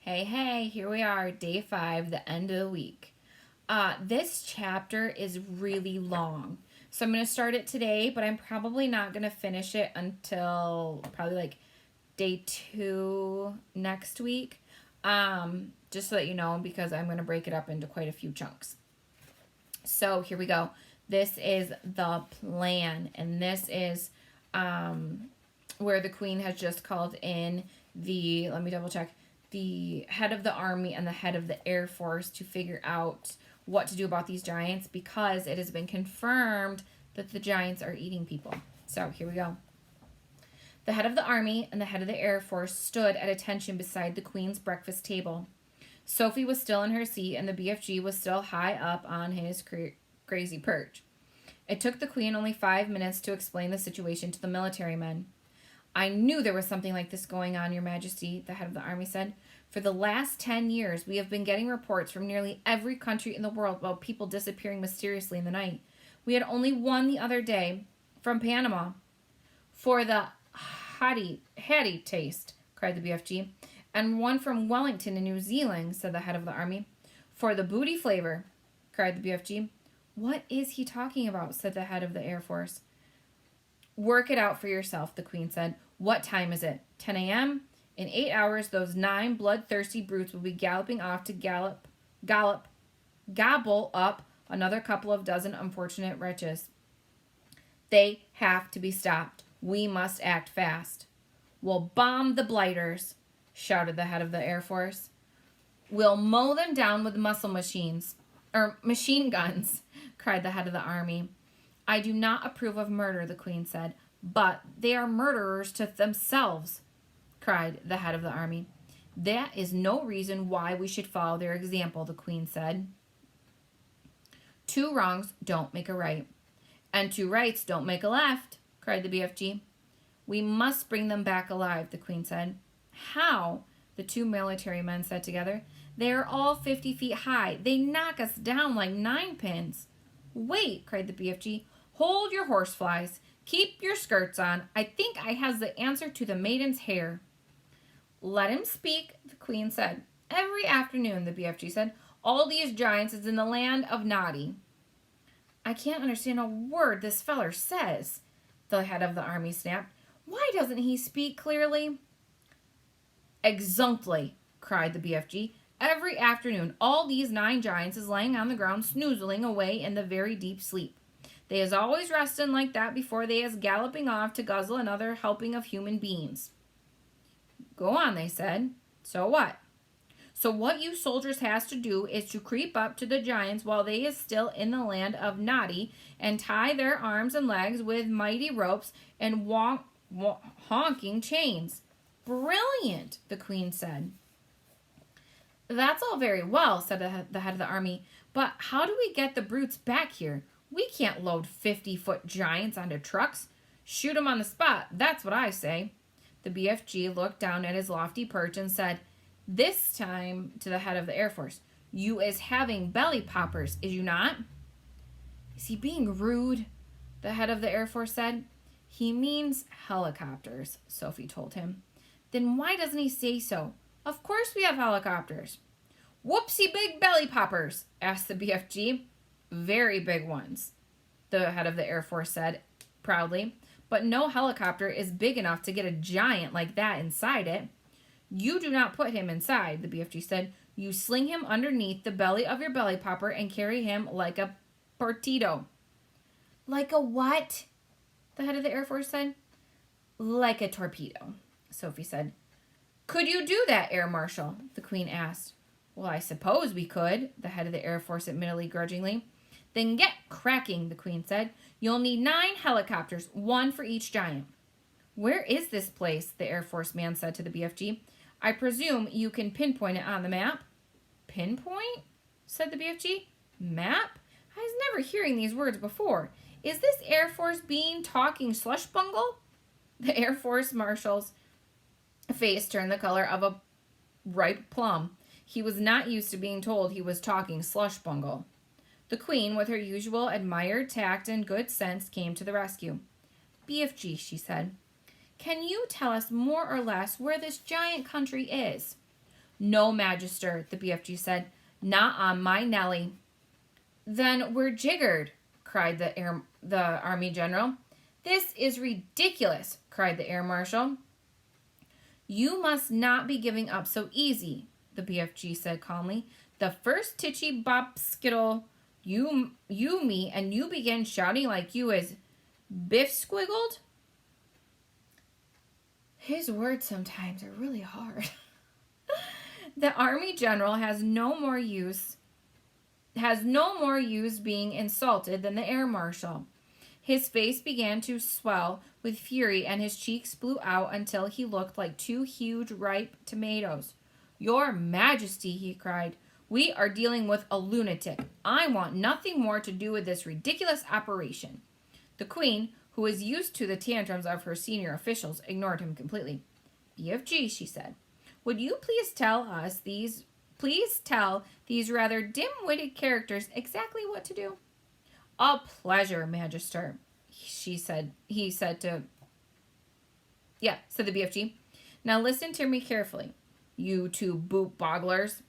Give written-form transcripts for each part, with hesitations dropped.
Hey, here we are, day 5, the end of the week. This chapter is really long. So I'm going to start it today, but I'm probably not going to finish it until probably like day 2 next week. Just so that you know, because I'm going to break it up into quite a few chunks. So here we go. This is the plan, and this is where the queen has just called in let me double check, the head of the army and the head of the Air Force to figure out what to do about these giants, because it has been confirmed that the giants are eating people. So here we go. The head of the army and the head of the Air Force stood at attention beside the queen's breakfast table. Sophie was still in her seat, and the BFG was still high up on his crazy perch. It took the queen only 5 minutes to explain the situation to the military men. "I knew there was something like this going on, Your Majesty," the head of the army said. "For the last 10 years, we have been getting reports from nearly every country in the world about people disappearing mysteriously in the night. We had only one the other day from Panama." "For the hattie taste," cried the BFG. "And one from Wellington in New Zealand," said the head of the army. "For the booty flavor," cried the BFG. "What is he talking about?" said the head of the Air Force. "Work it out for yourself," the queen said. "What time is it? 10 a.m.? In 8 hours, those 9 bloodthirsty brutes will be galloping off to gobble up another couple of dozen unfortunate wretches. They have to be stopped. We must act fast." "We'll bomb the blighters," shouted the head of the Air Force. "We'll mow them down with machine guns," cried the head of the army. "I do not approve of murder," the queen said. "But they are murderers to themselves," cried the head of the army. "That is no reason why we should follow their example," the queen said. "Two wrongs don't make a right, and two rights don't make a left," cried the BFG. "We must bring them back alive," the queen said. "How?" the 2 military men said together. "They are all 50 feet high. They knock us down like 9-pins. "Wait," cried the BFG. "Hold your horseflies. Keep your skirts on. I think I has the answer to the maiden's hair." "Let him speak," the queen said. "Every afternoon," the BFG said, "all these giants is in the land of Noddy." "I can't understand a word this feller says," the head of the army snapped. "Why doesn't he speak clearly?" "Exactly," cried the BFG. "Every afternoon all these 9 giants is laying on the ground snoozling away in the very deep sleep. They is always resting like that before they is galloping off to guzzle another helping of human beings." "Go on," they said. "So what?" "So what you soldiers has to do is to creep up to the giants while they is still in the land of Noddy and tie their arms and legs with mighty ropes and honking chains." "Brilliant," the queen said. "That's all very well," said the head of the army, "but how do we get the brutes back here? We can't load 50-foot giants onto trucks. Shoot 'em on the spot, that's what I say." The BFG looked down at his lofty perch and said, this time to the head of the Air Force, "You is having belly poppers, is you not?" "Is he being rude?" the head of the Air Force said. "He means helicopters," Sophie told him. "Then why doesn't he say so? Of course we have helicopters." "Whoopsie big belly poppers?" asked the BFG. "Very big ones," the head of the Air Force said proudly. "But no helicopter is big enough to get a giant like that inside it." "You do not put him inside," the BFG said. "You sling him underneath the belly of your belly popper and carry him like a torpedo." "Like a what?" the head of the Air Force said. "Like a torpedo," Sophie said. "Could you do that, Air Marshal?" the queen asked. "Well, I suppose we could," the head of the Air Force admitted grudgingly. "Then get cracking," the queen said. "You'll need 9 helicopters, 1 for each giant." "Where is this place?" the Air Force man said to the BFG. "I presume you can pinpoint it on the map." "Pinpoint?" said the BFG. "Map? I was never hearing these words before. Is this Air Force being talking slush bungle?" The Air Force Marshal's face turned the color of a ripe plum. He was not used to being told he was talking slush bungle. The queen, with her usual admired tact and good sense, came to the rescue. "BFG," she said, "can you tell us more or less where this giant country is?" No, Magister, the BFG said. Not on my Nellie. Then we're jiggered, cried the Army General. This is ridiculous, cried the Air Marshal. You must not be giving up so easy, the BFG said calmly. The first titchy bop skittle you meet and you begin shouting like you is Biff squiggled. His words sometimes are really hard. The Army General has no more use being insulted than the Air Marshal. His face began to swell with fury and his cheeks blew out until he looked like two huge ripe tomatoes. Your Majesty, he cried, we are dealing with a lunatic. I want nothing more to do with this ridiculous operation. The Queen, who was used to the tantrums of her senior officials, ignored him completely. BFG, she said, would you please tell these rather dim-witted characters exactly what to do? A pleasure, Magister, said the BFG. Now listen to me carefully, you two boot bogglers.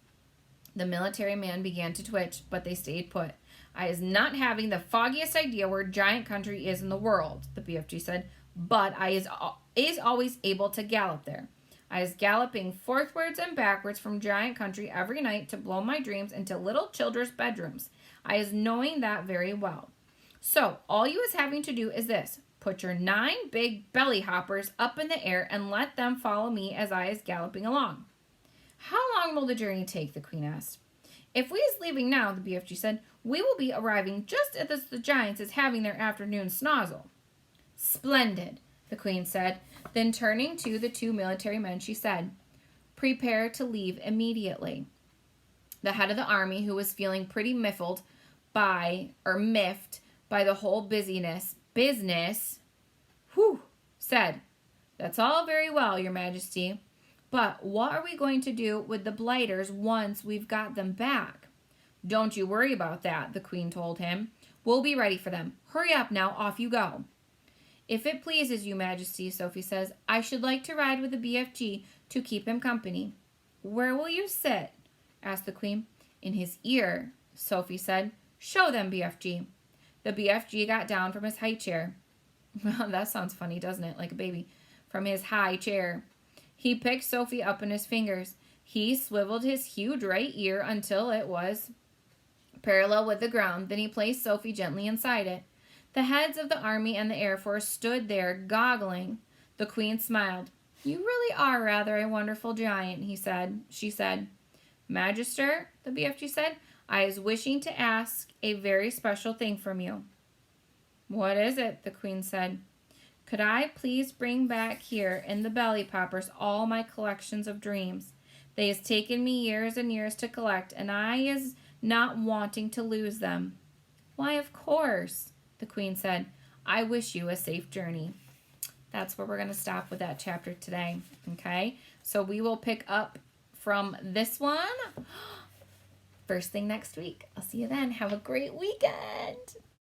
The military man began to twitch, but they stayed put. I is not having the foggiest idea where Giant Country is in the world, the BFG said, but I is always able to gallop there. I is galloping forthwards and backwards from Giant Country every night to blow my dreams into little children's bedrooms. I is knowing that very well. So, all you is having to do is this. Put your 9 big belly hoppers up in the air and let them follow me as I is galloping along. How long will the journey take? The Queen asked. If we is leaving now, the BFG said, we will be arriving just as the Giants is having their afternoon snozzle. Splendid, the Queen said. Then turning to the 2 military men, she said, prepare to leave immediately. The head of the army, who was feeling pretty miffed by the whole business, said, that's all very well, Your Majesty, but what are we going to do with the blighters once we've got them back? Don't you worry about that, the Queen told him. We'll be ready for them. Hurry up now, off you go. If it pleases you, Majesty, Sophie says, I should like to ride with the BFG to keep him company. Where will you sit? Asked the Queen. In his ear, Sophie said. Show them, BFG. The BFG got down from his high chair. Well, that sounds funny, doesn't it? Like a baby. From his high chair. He picked Sophie up in his fingers. He swiveled his huge right ear until it was parallel with the ground. Then he placed Sophie gently inside it. The heads of the Army and the Air Force stood there, goggling. The Queen smiled. You really are rather a wonderful giant, she said. Magister, the BFG said, I is wishing to ask a very special thing from you. What is it? The Queen said. Could I please bring back here in the belly poppers all my collections of dreams? They has taken me years and years to collect, and I is not wanting to lose them. Why, of course, the Queen said. I wish you a safe journey. That's where we're going to stop with that chapter today, okay? So we will pick up from this one first thing next week. I'll see you then. Have a great weekend.